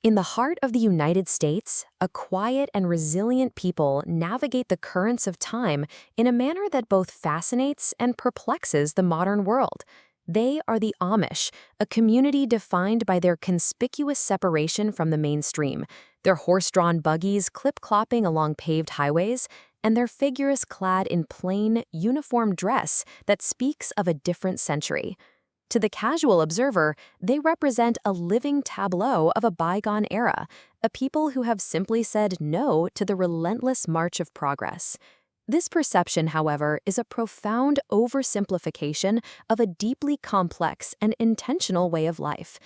In the heart of the United States, a quiet and resilient people navigate the currents of time in a manner that both fascinates and perplexes the modern world. They are the Amish, a community defined by their conspicuous separation from the mainstream, their horse-drawn buggies clip-clopping along paved highways, and their figures clad in plain, uniform dress that speaks of a different century. To the casual observer, they represent a living tableau of a bygone era, a people who have simply said no to the relentless march of progress. This perception, however, is a profound oversimplification of a deeply complex and intentional way of life.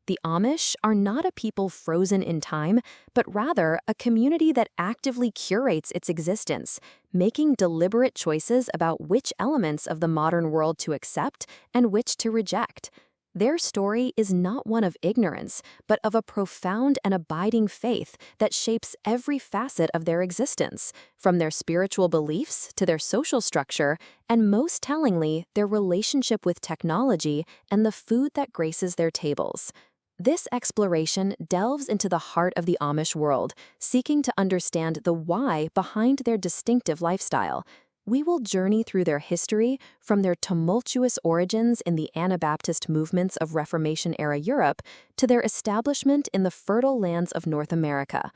The Amish are not a people frozen in time, but rather a community that actively curates its existence, making deliberate choices about which elements of the modern world to accept and which to reject. Their story is not one of ignorance, but of a profound and abiding faith that shapes every facet of their existence, from their spiritual beliefs to their social structure, and most tellingly, their relationship with technology and the food that graces their tables. This exploration delves into the heart of the Amish world, seeking to understand the why behind their distinctive lifestyle. We will journey through their history, from their tumultuous origins in the Anabaptist movements of Reformation-era Europe to their establishment in the fertile lands of North America.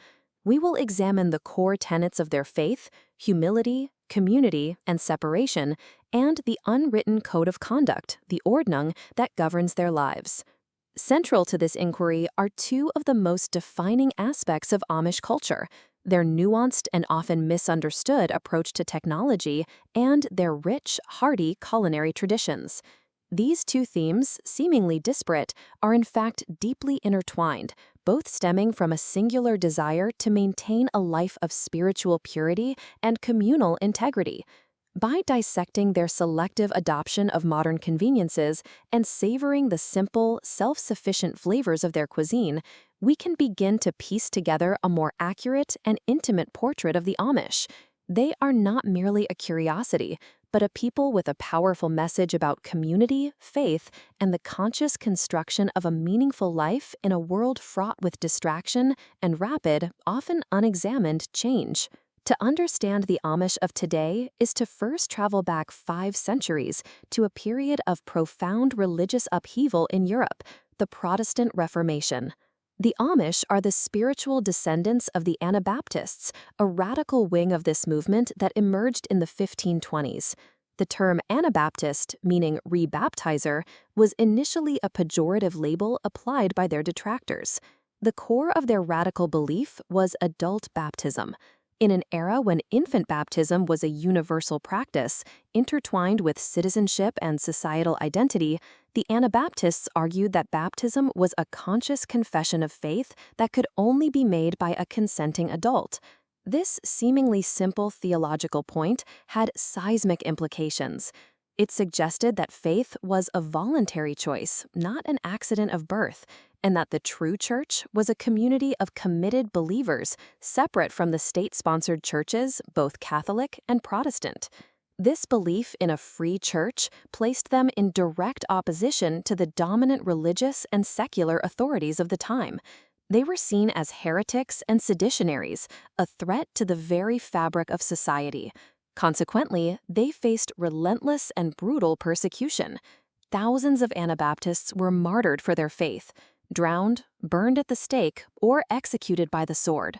We will examine the core tenets of their faith, humility, community, and separation, and the unwritten code of conduct, the ordnung, that governs their lives. Central to this inquiry are two of the most defining aspects of Amish culture: their nuanced and often misunderstood approach to technology and their rich, hearty culinary traditions. These two themes, seemingly disparate, are in fact deeply intertwined, both stemming from a singular desire to maintain a life of spiritual purity and communal integrity. By dissecting their selective adoption of modern conveniences and savoring the simple, self-sufficient flavors of their cuisine, we can begin to piece together a more accurate and intimate portrait of the Amish. They are not merely a curiosity, but a people with a powerful message about community, faith, and the conscious construction of a meaningful life in a world fraught with distraction and rapid, often unexamined change. To understand the Amish of today is to first travel back 5 centuries to a period of profound religious upheaval in Europe, the Protestant Reformation. The Amish are the spiritual descendants of the Anabaptists, a radical wing of this movement that emerged in the 1520s. The term Anabaptist, meaning rebaptizer, was initially a pejorative label applied by their detractors. The core of their radical belief was adult baptism. In an era when infant baptism was a universal practice, intertwined with citizenship and societal identity, the Anabaptists argued that baptism was a conscious confession of faith that could only be made by a consenting adult. This seemingly simple theological point had seismic implications. It suggested that faith was a voluntary choice, not an accident of birth, and that the true church was a community of committed believers, separate from the state-sponsored churches, both Catholic and Protestant. This belief in a free church placed them in direct opposition to the dominant religious and secular authorities of the time. They were seen as heretics and seditionaries, a threat to the very fabric of society. Consequently, they faced relentless and brutal persecution. Thousands of Anabaptists were martyred for their faith, drowned, burned at the stake, or executed by the sword.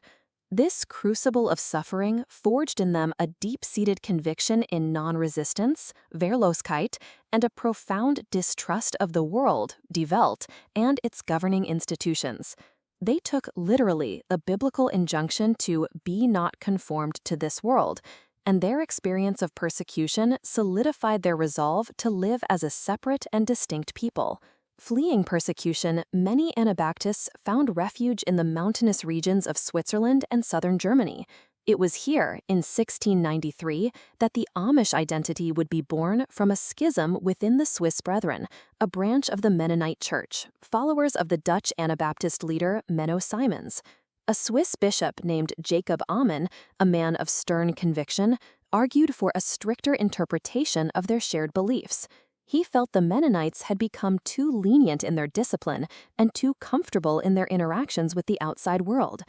This crucible of suffering forged in them a deep-seated conviction in non-resistance, Wehrlosigkeit, and a profound distrust of the world, die Welt, and its governing institutions. They took literally a biblical injunction to be not conformed to this world, and their experience of persecution solidified their resolve to live as a separate and distinct people. Fleeing persecution, many Anabaptists found refuge in the mountainous regions of Switzerland and southern Germany. It was here, in 1693, that the Amish identity would be born from a schism within the Swiss Brethren, a branch of the Mennonite Church, followers of the Dutch Anabaptist leader Menno Simons. A Swiss bishop named Jacob Ammon, a man of stern conviction, argued for a stricter interpretation of their shared beliefs. He felt the Mennonites had become too lenient in their discipline and too comfortable in their interactions with the outside world.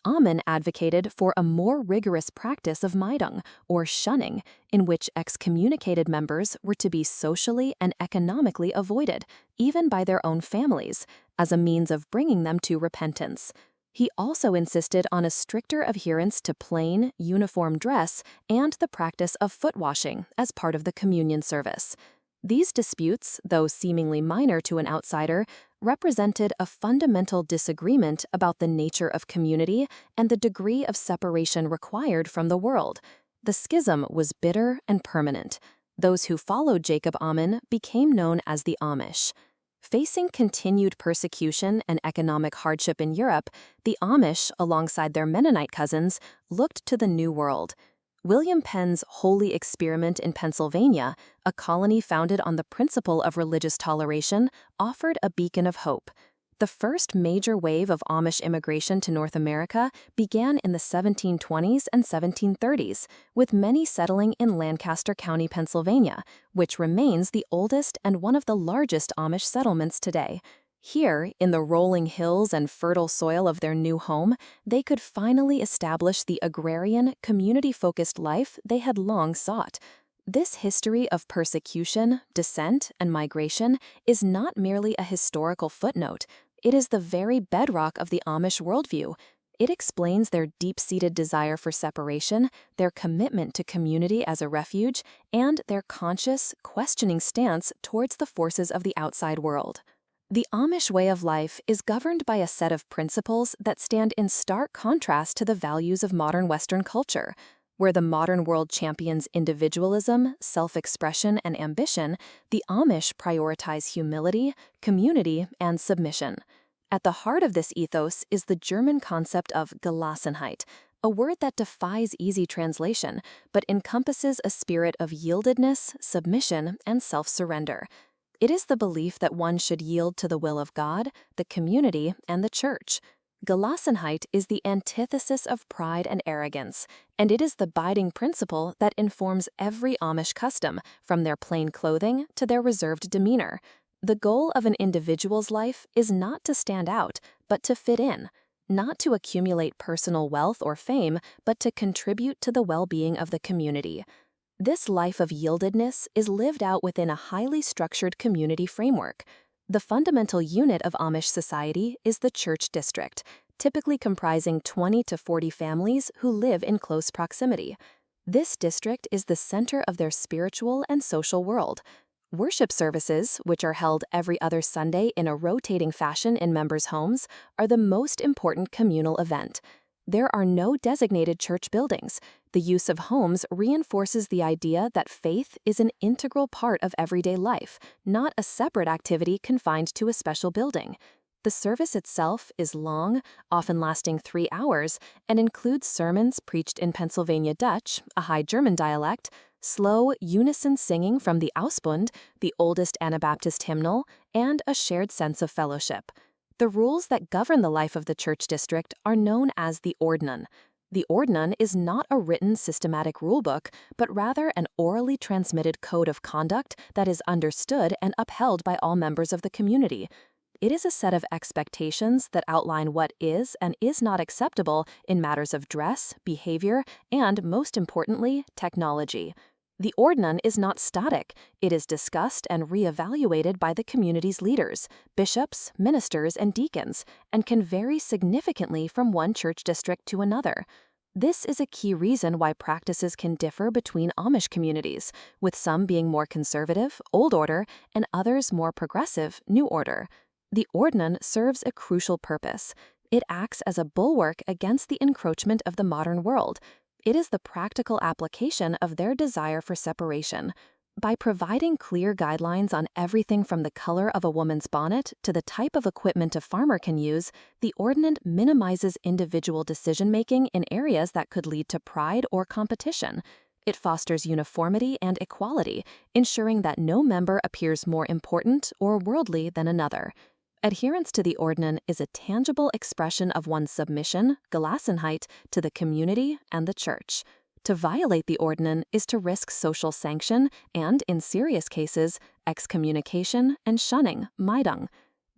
Amin advocated for a more rigorous practice of Meidung, or shunning, in which excommunicated members were to be socially and economically avoided, even by their own families, as a means of bringing them to repentance. He also insisted on a stricter adherence to plain, uniform dress and the practice of foot washing as part of the communion service. These disputes, though seemingly minor to an outsider, represented a fundamental disagreement about the nature of community and the degree of separation required from the world. The schism was bitter and permanent. Those who followed Jacob Amin became known as the Amish. Facing continued persecution and economic hardship in Europe, the Amish, alongside their Mennonite cousins, looked to the New World. William Penn's Holy Experiment in Pennsylvania, a colony founded on the principle of religious toleration, offered a beacon of hope. The first major wave of Amish immigration to North America began in the 1720s and 1730s, with many settling in Lancaster County, Pennsylvania, which remains the oldest and one of the largest Amish settlements today. Here, in the rolling hills and fertile soil of their new home, they could finally establish the agrarian, community-focused life they had long sought. This history of persecution, dissent, and migration is not merely a historical footnote. It is the very bedrock of the Amish worldview. It explains their deep-seated desire for separation, their commitment to community as a refuge, and their conscious, questioning stance towards the forces of the outside world. The Amish way of life is governed by a set of principles that stand in stark contrast to the values of modern Western culture. Where the modern world champions individualism, self-expression, and ambition, the Amish prioritize humility, community, and submission. At the heart of this ethos is the German concept of Gelassenheit, a word that defies easy translation, but encompasses a spirit of yieldedness, submission, and self-surrender. It is the belief that one should yield to the will of God, the community, and the church. Gelassenheit is the antithesis of pride and arrogance, and it is the guiding principle that informs every Amish custom, from their plain clothing to their reserved demeanor. The goal of an individual's life is not to stand out, but to fit in, not to accumulate personal wealth or fame, but to contribute to the well-being of the community. This life of yieldedness is lived out within a highly structured community framework. The fundamental unit of Amish society is the church district, typically comprising 20 to 40 families who live in close proximity. This district is the center of their spiritual and social world. Worship services, which are held every other Sunday in a rotating fashion in members' homes, are the most important communal event. There are no designated church buildings. The use of homes reinforces the idea that faith is an integral part of everyday life, not a separate activity confined to a special building. The service itself is long, often lasting 3 hours, and includes sermons preached in Pennsylvania Dutch, a High German dialect, slow, unison singing from the Ausbund, the oldest Anabaptist hymnal, and a shared sense of fellowship. The rules that govern the life of the church district are known as the Ordnung. The Ordnung is not a written systematic rulebook, but rather an orally transmitted code of conduct that is understood and upheld by all members of the community. It is a set of expectations that outline what is and is not acceptable in matters of dress, behavior, and, most importantly, technology. The Ordnung is not static. It is discussed and reevaluated by the community's leaders, bishops, ministers, and deacons, and can vary significantly from one church district to another. This is a key reason why practices can differ between Amish communities, with some being more conservative, Old Order, and others more progressive, New Order. The Ordnung serves a crucial purpose. It acts as a bulwark against the encroachment of the modern world. It is the practical application of their desire for separation. By providing clear guidelines on everything from the color of a woman's bonnet to the type of equipment a farmer can use, the Ordnung minimizes individual decision-making in areas that could lead to pride or competition. It fosters uniformity and equality, ensuring that no member appears more important or worldly than another. Adherence to the Ordnung is a tangible expression of one's submission, Gelassenheit, to the community and the church. To violate the ordinance is to risk social sanction and, in serious cases, excommunication and shunning, Meidung.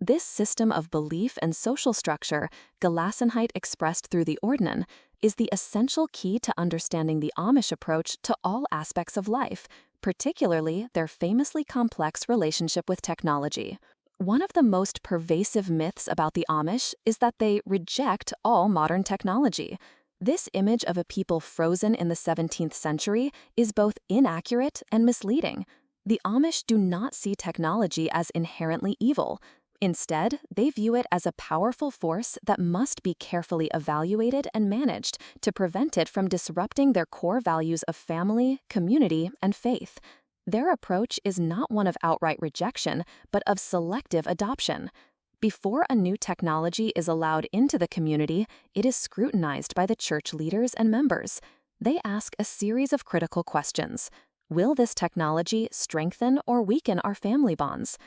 This system of belief and social structure, Gelassenheit expressed through the Ordnen, is the essential key to understanding the Amish approach to all aspects of life, particularly their famously complex relationship with technology. One of the most pervasive myths about the Amish is that they reject all modern technology. This image of a people frozen in the 17th century is both inaccurate and misleading. The Amish do not see technology as inherently evil. Instead, they view it as a powerful force that must be carefully evaluated and managed to prevent it from disrupting their core values of family, community, and faith. Their approach is not one of outright rejection, but of selective adoption. Before a new technology is allowed into the community, it is scrutinized by the church leaders and members. They ask a series of critical questions. Will this technology strengthen or weaken our family bonds?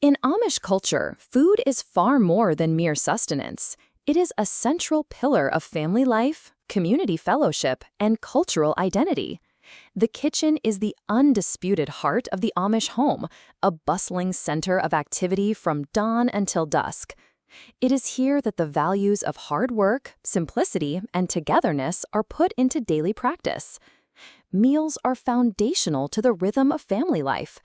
In Amish culture, food is far more than mere sustenance. It is a central pillar of family life, community fellowship, and cultural identity. The kitchen is the undisputed heart of the Amish home, a bustling center of activity from dawn until dusk. It is here that the values of hard work, simplicity, and togetherness are put into daily practice. Meals are foundational to the rhythm of family life.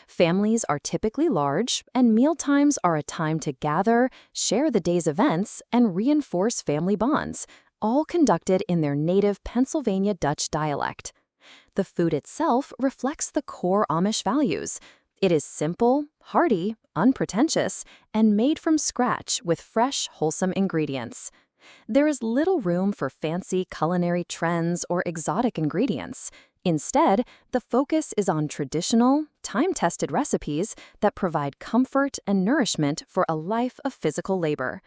Families are typically large, and mealtimes are a time to gather, share the day's events, and reinforce family bonds, all conducted in their native Pennsylvania Dutch dialect. The food itself reflects the core Amish values. It is simple, hearty, unpretentious, and made from scratch with fresh, wholesome ingredients. There is little room for fancy culinary trends or exotic ingredients. Instead, the focus is on traditional, time-tested recipes that provide comfort and nourishment for a life of physical labor.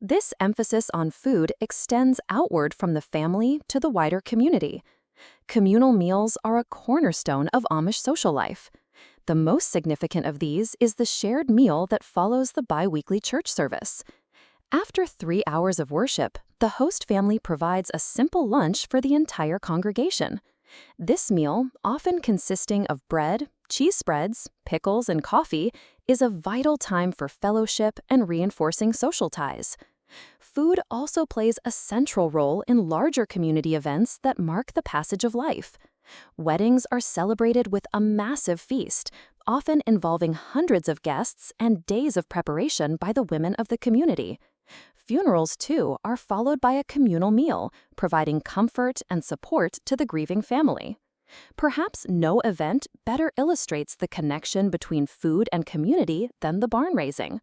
This emphasis on food extends outward from the family to the wider community. Communal meals are a cornerstone of Amish social life. The most significant of these is the shared meal that follows the bi-weekly church service. After 3 hours of worship, the host family provides a simple lunch for the entire congregation. This meal, often consisting of bread, cheese spreads, pickles, and coffee, is a vital time for fellowship and reinforcing social ties. Food also plays a central role in larger community events that mark the passage of life. Weddings are celebrated with a massive feast, often involving hundreds of guests and days of preparation by the women of the community. Funerals, too, are followed by a communal meal, providing comfort and support to the grieving family. Perhaps no event better illustrates the connection between food and community than the barn raising.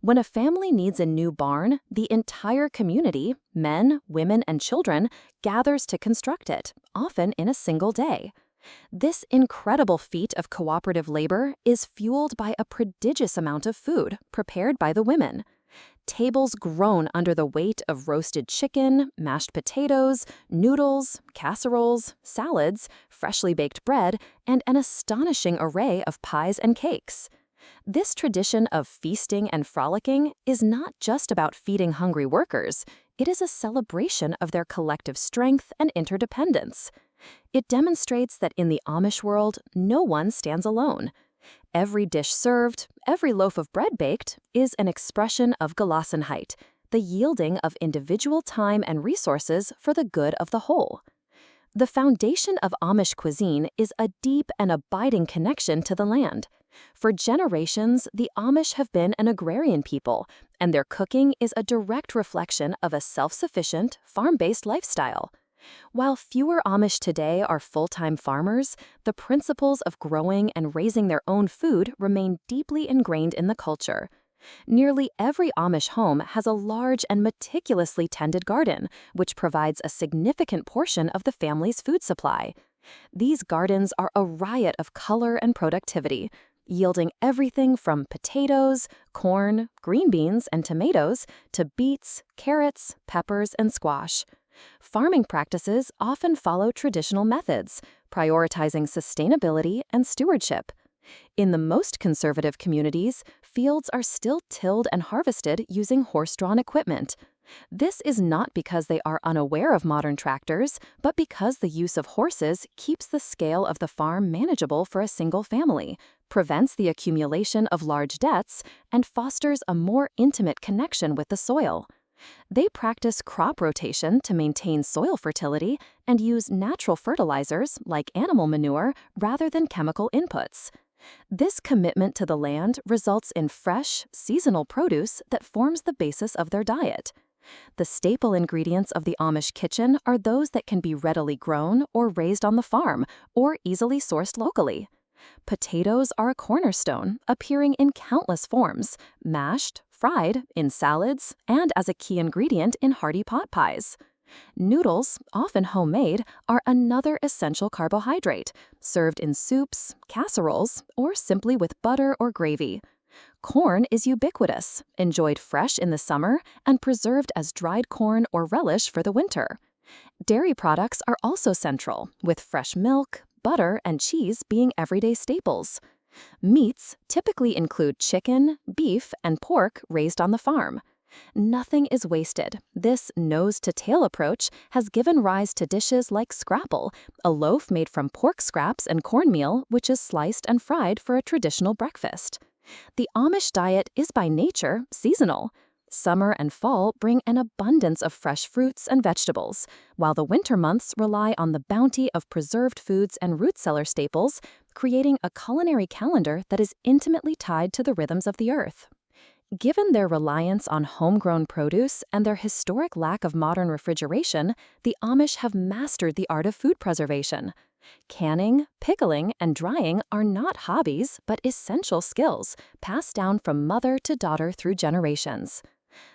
When a family needs a new barn, the entire community, men, women, and children, gathers to construct it, often in a single day. This incredible feat of cooperative labor is fueled by a prodigious amount of food prepared by the women. Tables groan under the weight of roasted chicken, mashed potatoes, noodles, casseroles, salads, freshly baked bread, and an astonishing array of pies and cakes. This tradition of feasting and frolicking is not just about feeding hungry workers. It is a celebration of their collective strength and interdependence. It demonstrates that in the Amish world, no one stands alone. Every dish served, every loaf of bread baked, is an expression of Gelassenheit, the yielding of individual time and resources for the good of the whole. The foundation of Amish cuisine is a deep and abiding connection to the land. For generations, the Amish have been an agrarian people, and their cooking is a direct reflection of a self-sufficient, farm-based lifestyle. While fewer Amish today are full-time farmers, the principles of growing and raising their own food remain deeply ingrained in the culture. Nearly every Amish home has a large and meticulously tended garden, which provides a significant portion of the family's food supply. These gardens are a riot of color and productivity, yielding everything from potatoes, corn, green beans, and tomatoes to beets, carrots, peppers, and squash. Farming practices often follow traditional methods, prioritizing sustainability and stewardship. In the most conservative communities, fields are still tilled and harvested using horse-drawn equipment. This is not because they are unaware of modern tractors, but because the use of horses keeps the scale of the farm manageable for a single family, prevents the accumulation of large debts, and fosters a more intimate connection with the soil. They practice crop rotation to maintain soil fertility and use natural fertilizers like animal manure rather than chemical inputs. This commitment to the land results in fresh, seasonal produce that forms the basis of their diet. The staple ingredients of the Amish kitchen are those that can be readily grown or raised on the farm or easily sourced locally. Potatoes are a cornerstone, appearing in countless forms, mashed, fried, in salads, and as a key ingredient in hearty pot pies. Noodles, often homemade, are another essential carbohydrate, served in soups, casseroles, or simply with butter or gravy. Corn is ubiquitous, enjoyed fresh in the summer and preserved as dried corn or relish for the winter. Dairy products are also central, with fresh milk, butter, and cheese being everyday staples. Meats typically include chicken, beef, and pork raised on the farm. Nothing is wasted. This nose-to-tail approach has given rise to dishes like scrapple, a loaf made from pork scraps and cornmeal which is sliced and fried for a traditional breakfast. The Amish diet is by nature seasonal. Summer and fall bring an abundance of fresh fruits and vegetables, while the winter months rely on the bounty of preserved foods and root cellar staples, creating a culinary calendar that is intimately tied to the rhythms of the earth. Given their reliance on homegrown produce and their historic lack of modern refrigeration, the Amish have mastered the art of food preservation. Canning, pickling, and drying are not hobbies, but essential skills, passed down from mother to daughter through generations.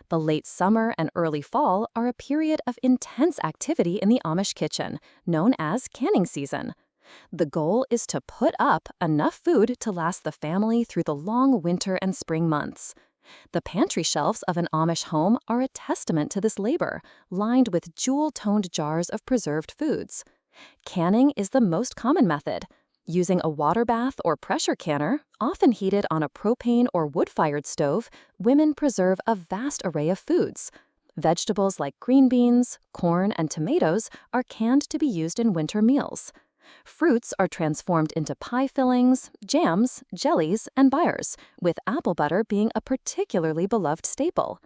The late summer and early fall are a period of intense activity in the Amish kitchen, known as canning season. The goal is to put up enough food to last the family through the long winter and spring months. The pantry shelves of an Amish home are a testament to this labor, lined with jewel-toned jars of preserved foods. Canning is the most common method. Using a water bath or pressure canner, often heated on a propane or wood-fired stove, women preserve a vast array of foods. Vegetables like green beans, corn, and tomatoes are canned to be used in winter meals. Fruits are transformed into pie fillings, jams, jellies, and bars, with apple butter being a particularly beloved staple.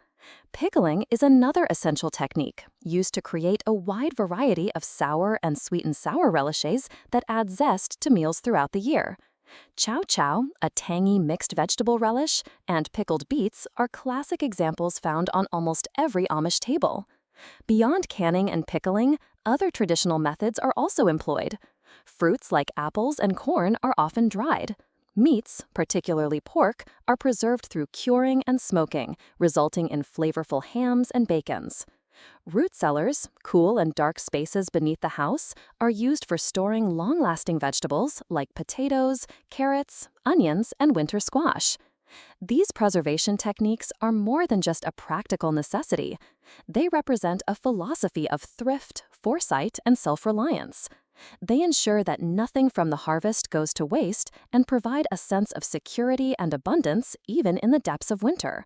Pickling is another essential technique, used to create a wide variety of sour and sweet and sour relishes that add zest to meals throughout the year. Chow chow, a tangy mixed vegetable relish, and pickled beets are classic examples found on almost every Amish table. Beyond canning and pickling, other traditional methods are also employed. Fruits like apples and corn are often dried. Meats, particularly pork, are preserved through curing and smoking, resulting in flavorful hams and bacons. Root cellars, cool and dark spaces beneath the house, are used for storing long-lasting vegetables like potatoes, carrots, onions, and winter squash. These preservation techniques are more than just a practical necessity. They represent a philosophy of thrift, foresight, and self-reliance. They ensure that nothing from the harvest goes to waste and provide a sense of security and abundance even in the depths of winter.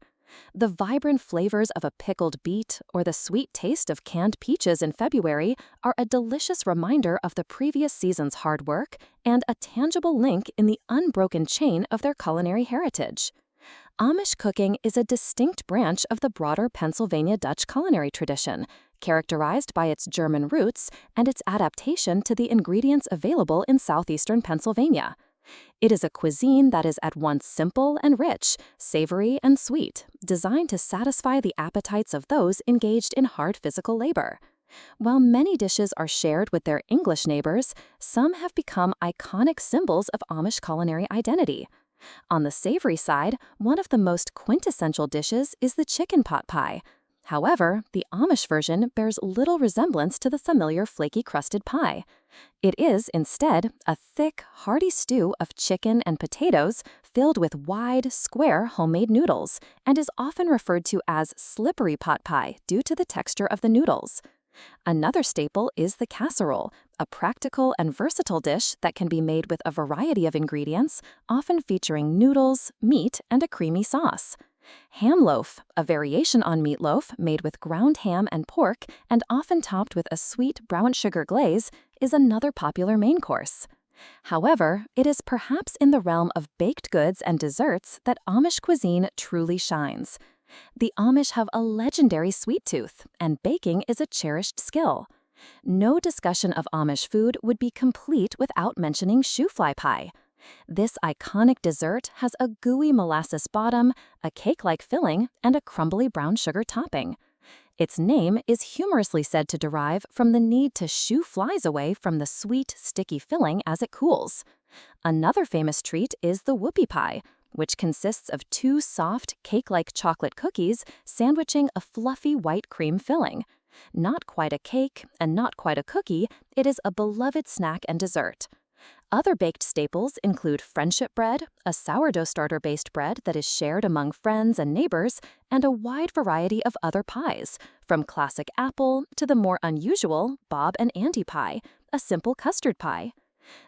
The vibrant flavors of a pickled beet or the sweet taste of canned peaches in February are a delicious reminder of the previous season's hard work and a tangible link in the unbroken chain of their culinary heritage. Amish cooking is a distinct branch of the broader Pennsylvania Dutch culinary tradition, characterized by its German roots and its adaptation to the ingredients available in southeastern Pennsylvania. It is a cuisine that is at once simple and rich, savory and sweet, designed to satisfy the appetites of those engaged in hard physical labor. While many dishes are shared with their English neighbors, some have become iconic symbols of Amish culinary identity. On the savory side, one of the most quintessential dishes is the chicken pot pie. However, the Amish version bears little resemblance to the familiar flaky crusted pie. It is, instead, a thick, hearty stew of chicken and potatoes filled with wide, square homemade noodles, and is often referred to as slippery pot pie due to the texture of the noodles. Another staple is the casserole, a practical and versatile dish that can be made with a variety of ingredients, often featuring noodles, meat, and a creamy sauce. Ham loaf, a variation on meatloaf made with ground ham and pork and often topped with a sweet brown sugar glaze, is another popular main course. However, it is perhaps in the realm of baked goods and desserts that Amish cuisine truly shines. The Amish have a legendary sweet tooth, and baking is a cherished skill. No discussion of Amish food would be complete without mentioning shoofly pie. This iconic dessert has a gooey molasses bottom, a cake-like filling, and a crumbly brown sugar topping. Its name is humorously said to derive from the need to shoo flies away from the sweet, sticky filling as it cools. Another famous treat is the whoopie pie, which consists of two soft, cake-like chocolate cookies sandwiching a fluffy white cream filling. Not quite a cake and not quite a cookie, it is a beloved snack and dessert. Other baked staples include friendship bread, a sourdough starter-based bread that is shared among friends and neighbors, and a wide variety of other pies, from classic apple to the more unusual Bob and Andy pie, a simple custard pie.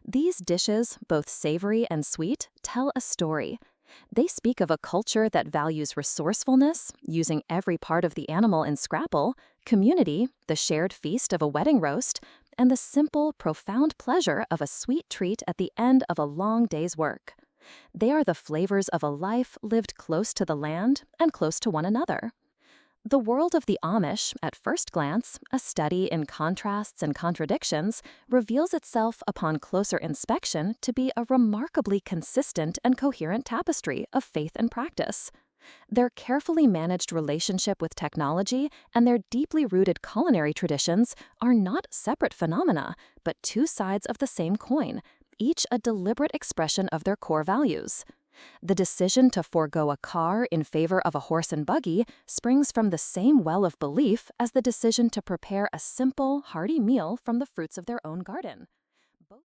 These dishes, both savory and sweet, tell a story. They speak of a culture that values resourcefulness, using every part of the animal in scrapple, community, the shared feast of a wedding roast, and the simple, profound pleasure of a sweet treat at the end of a long day's work. They are the flavors of a life lived close to the land and close to one another. The world of the Amish, at first glance, a study in contrasts and contradictions, reveals itself upon closer inspection to be a remarkably consistent and coherent tapestry of faith and practice. Their carefully managed relationship with technology and their deeply rooted culinary traditions are not separate phenomena, but two sides of the same coin, each a deliberate expression of their core values. The decision to forego a car in favor of a horse and buggy springs from the same well of belief as the decision to prepare a simple, hearty meal from the fruits of their own garden.